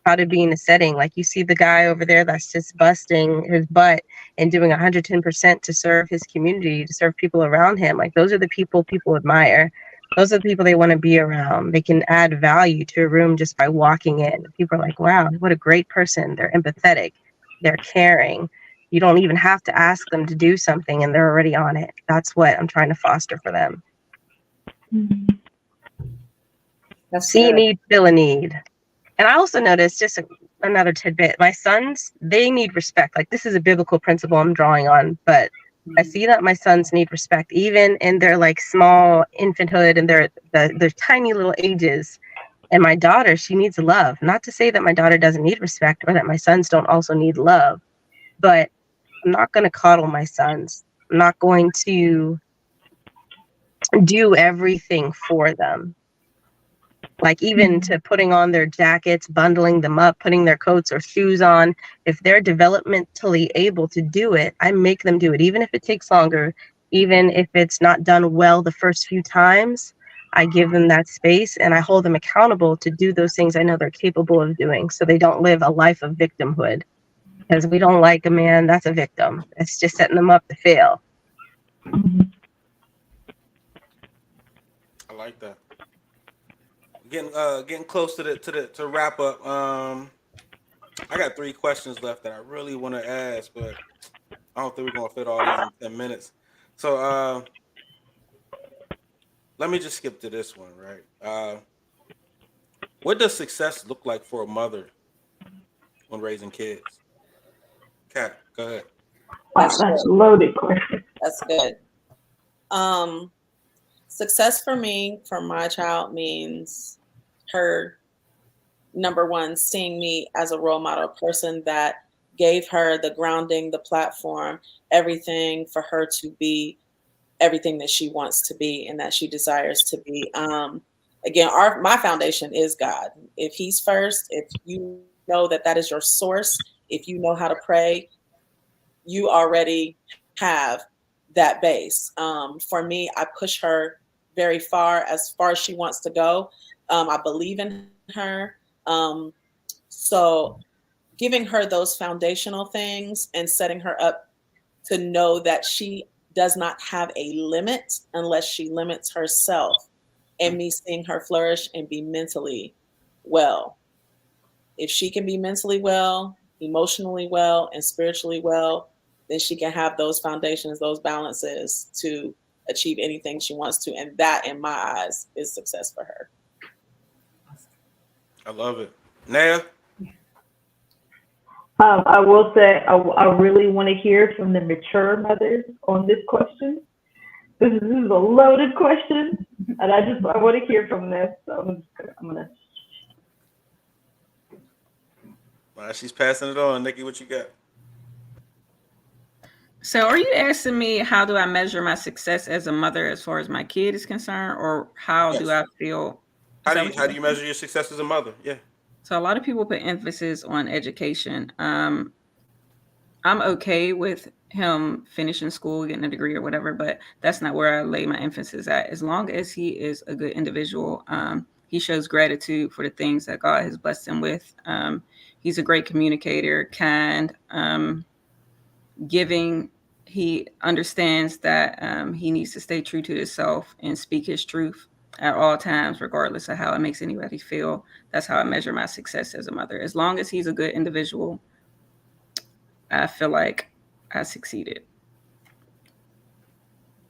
how to be in a setting. Like you see the guy over there that's just busting his butt and doing 110% to serve his community, to serve people around him. Like those are the people admire. Those are the people they want to be around. They can add value to a room just by walking in. People are like, wow, what a great person. They're empathetic. They're caring. You don't even have to ask them to do something and they're already on it. That's what I'm trying to foster for them. See a need, fill a need. And I also noticed, just another tidbit, my sons, they need respect. Like this is a biblical principle I'm drawing on, but I see that my sons need respect, even in their like small infanthood and their tiny little ages. And my daughter, she needs love. Not to say that my daughter doesn't need respect or that my sons don't also need love, but I'm not going to coddle my sons. I'm not going to do everything for them. Like even to putting on their jackets, bundling them up, putting their coats or shoes on. If they're developmentally able to do it, I make them do it. Even if it takes longer, even if it's not done well the first few times, I give them that space and I hold them accountable to do those things I know they're capable of doing so they don't live a life of victimhood. Because we don't like a man that's a victim. It's just setting them up to fail. I like that. Getting close to wrap up. I got 3 questions left that I really want to ask, but I don't think we're gonna fit all these in 10 minutes. So let me just skip to this one, right? What does success look like for a mother when raising kids? Kat, go ahead. Wow, That's that's a good. loaded question. That's good. Success for me, for my child, means her, number one, seeing me as a role model person that gave her the grounding, the platform, everything for her to be everything that she wants to be and that she desires to be. Again, my foundation is God. If He's first, if you know that that is your source, if you know how to pray, you already have that base. For me, I push her very far as she wants to go. I believe in her. So giving her those foundational things and setting her up to know that she does not have a limit unless she limits herself, and me seeing her flourish and be mentally well. If she can be mentally well, emotionally well, and spiritually well, then she can have those foundations, those balances to achieve anything she wants to. And that, in my eyes, is success for her. I love it. Naya? I will say I really want to hear from the mature mothers on this question. This is a loaded question, and I want to hear from this. So I'm gonna. Well, she's passing it on. Nikki, what you got? So are you asking me how do I measure my success as a mother as far as my kid is concerned, or how do I feel? How do you measure your success as a mother? Yeah. So a lot of people put emphasis on education. I'm okay with him finishing school, getting a degree or whatever, but that's not where I lay my emphasis at. As long as he is a good individual, he shows gratitude for the things that God has blessed him with. He's a great communicator, kind, giving. He understands that he needs to stay true to himself and speak his truth at all times, regardless of how it makes anybody feel. That's how I measure my success as a mother. As long as he's a good individual, I feel like I succeeded.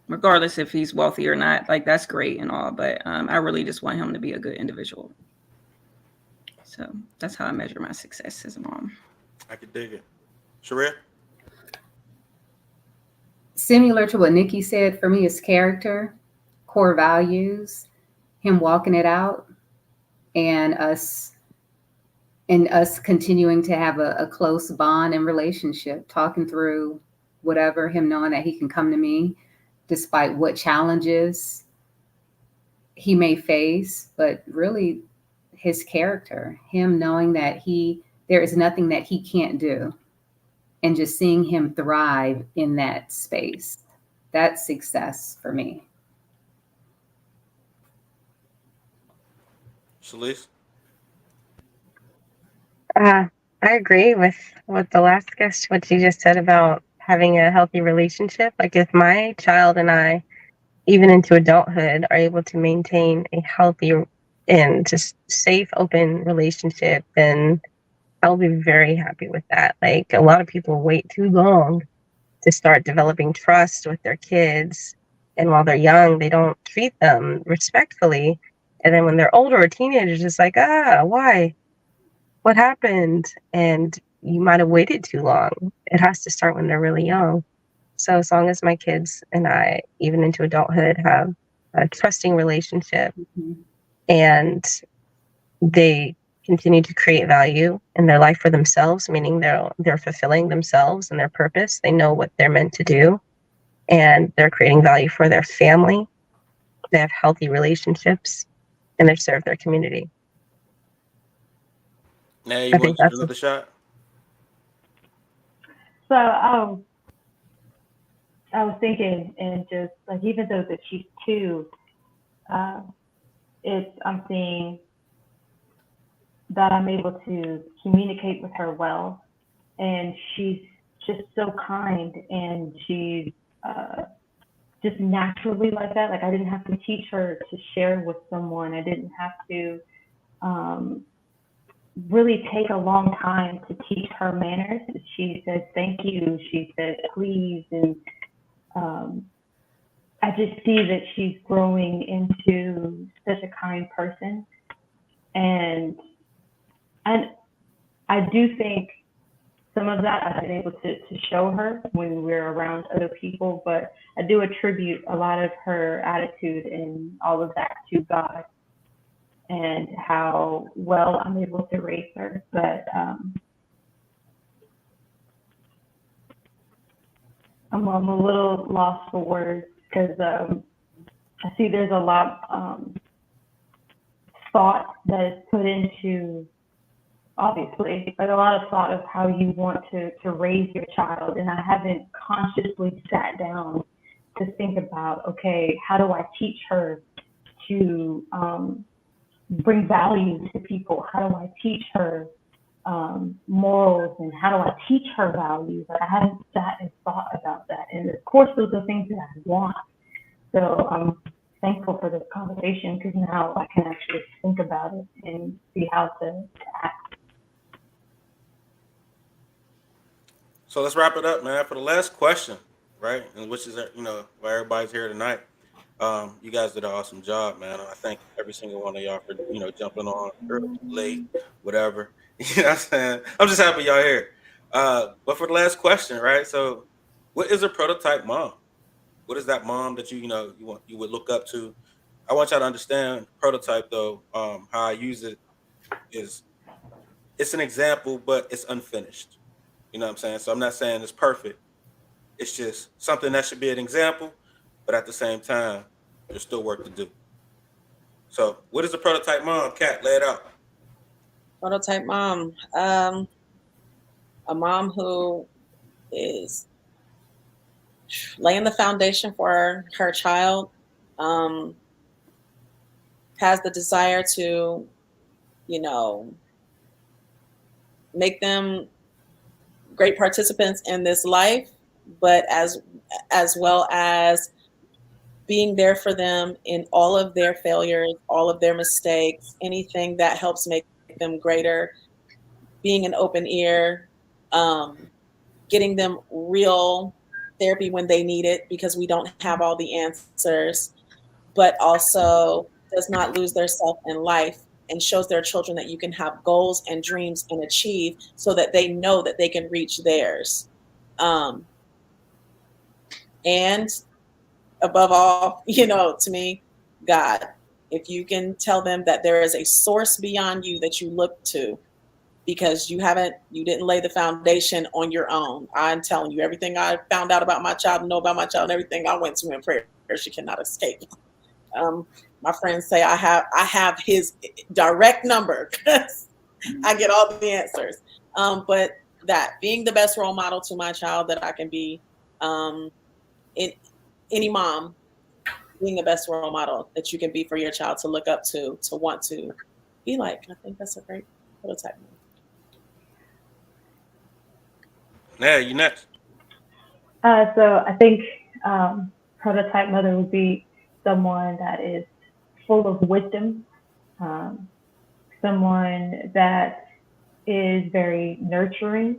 Regardless if he's wealthy or not, like that's great and all, but I really just want him to be a good individual. So that's how I measure my success as a mom. I could dig it. Sharia? Similar to what Nikki said, for me, is character, core values, him walking it out, and us continuing to have a close bond and relationship, talking through whatever, him knowing that he can come to me despite what challenges he may face, but really his character, him knowing that there is nothing that he can't do, and just seeing him thrive in that space. That's success for me. Shalise? I agree with what the last guest, what she just said about having a healthy relationship. Like if my child and I, even into adulthood, are able to maintain a healthy and just safe, open relationship, then I'll be very happy with that. Like a lot of people wait too long to start developing trust with their kids. And while they're young, they don't treat them respectfully. And then when they're older or teenagers, it's like, why? What happened? And you might have waited too long. It has to start when they're really young. So as long as my kids and I, even into adulthood, have a trusting relationship and they continue to create value in their life for themselves, meaning they're fulfilling themselves and their purpose. They know what they're meant to do, and they're creating value for their family. They have healthy relationships, and they serve their community. Now you want to do another shot? So I was thinking, and just like even though that she's 2, I'm seeing that I'm able to communicate with her well, and she's just so kind, and she's just naturally like that. Like I didn't have to teach her to share with someone. I didn't have to really take a long time to teach her manners. She said thank you. She said please, and I just see that she's growing into such a kind person, and I do think some of that I've been able to show her when we're around other people, but I do attribute a lot of her attitude and all of that to God and how well I'm able to raise her. But I'm a little lost for words because I see there's a lot thought that is put into, obviously, like a lot of thought of how you want to raise your child. And I haven't consciously sat down to think about, okay, how do I teach her to bring value to people? How do I teach her morals, and how do I teach her values? Like, I haven't sat and thought about that. And of course, those are things that I want. So I'm thankful for this conversation because now I can actually think about it and see how to act. So let's wrap it up, man. For the last question, right, and which is why everybody's here tonight. You guys did an awesome job, man. I thank every single one of y'all for jumping on early, late, whatever. You know what I'm saying? I'm just happy y'all here. But for the last question, right? So, what is a prototype mom? What is that mom that you would look up to? I want y'all to understand prototype though. How I use it is it's an example, but it's unfinished. You know what I'm saying? So I'm not saying it's perfect. It's just something that should be an example, but at the same time, there's still work to do. So what is a prototype mom? Kat, lay it out. Prototype mom. A mom who is laying the foundation for her child, has the desire to, make them great participants in this life, but as well as being there for them in all of their failures, all of their mistakes, anything that helps make them greater, being an open ear, getting them real therapy when they need it because we don't have all the answers, but also does not lose their self in life and shows their children that you can have goals and dreams and achieve so that they know that they can reach theirs. And above all, to me, God, if you can tell them that there is a source beyond you that you look to, because you didn't lay the foundation on your own. I'm telling you, everything I found out about my child and know about my child and everything I went to in prayer, she cannot escape. My friends say I have his direct number because I get all the answers. But that being the best role model to my child that I can be, in any mom, being the best role model that you can be for your child to look up to want to be like. I think that's a great prototype. Yeah, you next. So I think prototype mother would be someone that is full of wisdom, someone that is very nurturing,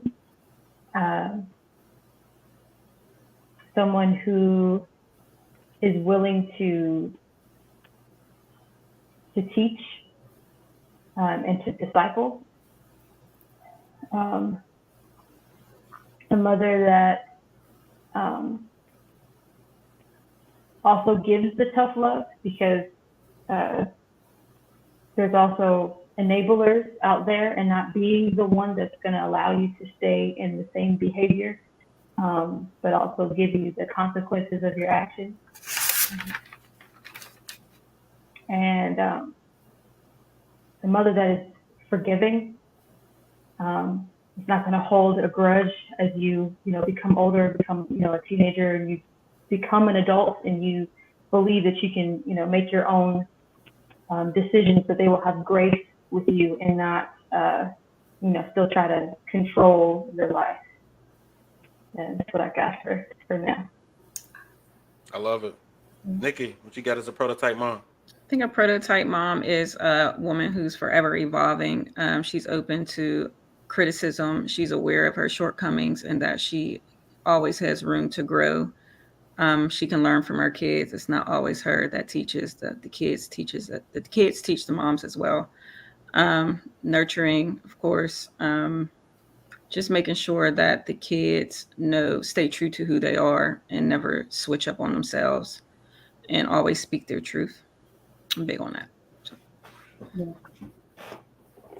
someone who is willing to teach and to disciple, a mother that also gives the tough love, because there's also enablers out there, and not being the one that's going to allow you to stay in the same behavior, but also give you the consequences of your actions. And a mother that is forgiving, is not going to hold a grudge as you become older, become a teenager, and you become an adult, and you believe that you can make your own decisions, that they will have grace with you and not still try to control your life. And that's what I got for now. I love it. Nikki, what you got as a prototype mom? I think a prototype mom is a woman who's forever evolving. She's open to criticism. She's aware of her shortcomings and that she always has room to grow. She can learn from her kids. It's not always her that teaches. The kids teach the moms as well. Nurturing, of course. Just making sure that the kids stay true to who they are and never switch up on themselves and always speak their truth. I'm big on that. So. Yeah.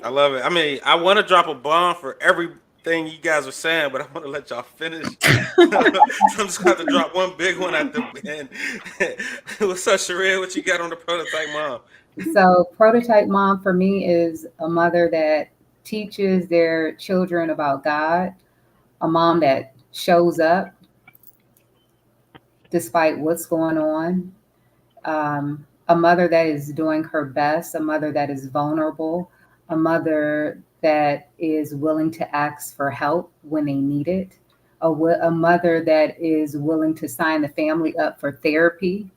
I love it. I mean, I want to drop a bomb for everything you guys are saying, but I want to let y'all finish. So I'm just going to drop one big one at the end. What's up, Sheree? What you got on the prototype mom? So prototype mom for me is a mother that teaches their children about God, a mom that shows up despite what's going on, a mother that is doing her best, a mother that is vulnerable, a mother that is willing to ask for help when they need it, a mother that is willing to sign the family up for therapy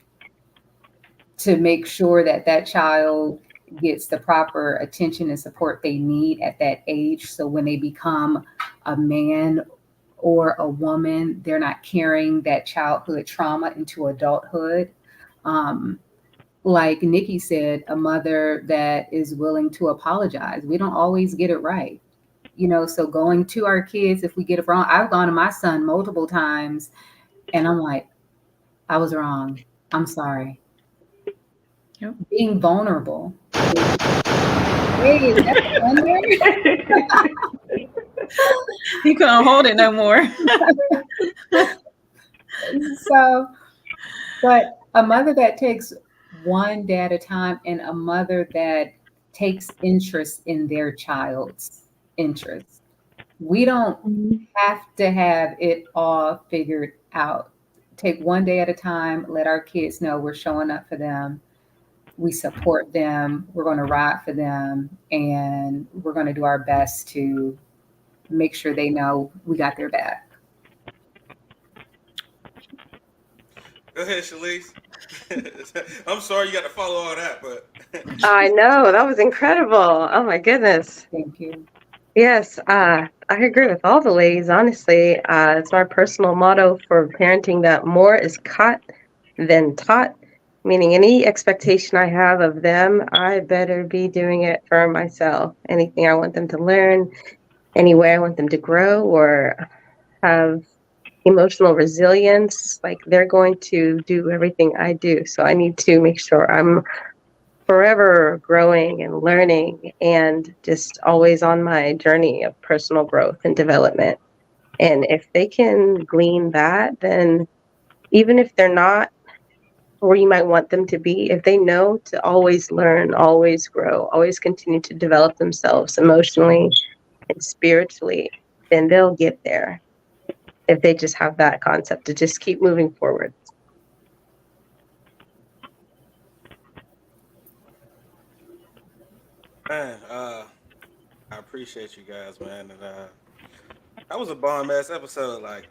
to make sure that that child gets the proper attention and support they need at that age. So when they become a man or a woman, they're not carrying that childhood trauma into adulthood. Like Nikki said, a mother that is willing to apologize. We don't always get it right. So going to our kids, if we get it wrong, I've gone to my son multiple times and I'm like, I was wrong. I'm sorry. Yep. Being vulnerable. Hey, is that under? He couldn't hold it no more. So, but a mother that takes one day at a time and a mother that takes interest in their child's interest. We don't have to have it all figured out. Take one day at a time, let our kids know we're showing up for them. We support them. We're going to ride for them. And we're going to do our best to make sure they know we got their back. Go ahead, Shalise. I'm sorry you got to follow all that, but I know, that was incredible. Oh my goodness. Thank you. Yes, I agree with all the ladies, honestly. It's my personal motto for parenting that more is caught than taught, meaning any expectation I have of them, I better be doing it for myself. Anything I want them to learn, any way I want them to grow or have emotional resilience, like they're going to do everything I do. So I need to make sure I'm forever growing and learning and just always on my journey of personal growth and development. And if they can glean that, then even if they're not where you might want them to be, if they know to always learn, always grow, always continue to develop themselves emotionally and spiritually, then they'll get there. If they just have that concept to just keep moving forward. man, I appreciate you guys, man. And that was a bomb ass episode. Like,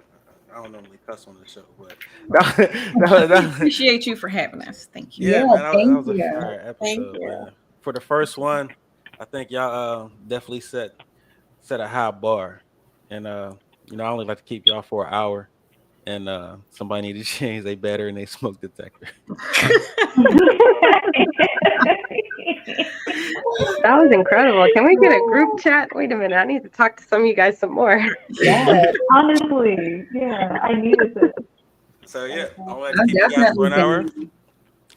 I don't normally cuss on the show, but We appreciate you for having us. Thank you. yeah, Yeah, man, that thank was a you. fire episode, Thank you. man. For the first one, I think y'all definitely set a high bar, and I only like to keep y'all for an hour, and somebody need to change their battery and they smoke detector. That was incredible. Can we get a group chat? Wait a minute. I need to talk to some of you guys some more. Yeah, honestly, yeah, I needed this. So yeah, I'll like to keep you guys for an hour,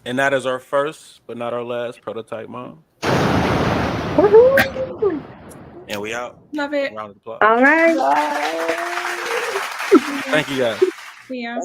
and that is our first, but not our last prototype mom. Woohoo! And we out. Love it. Round of applause. All right. Bye. Thank you guys. See ya.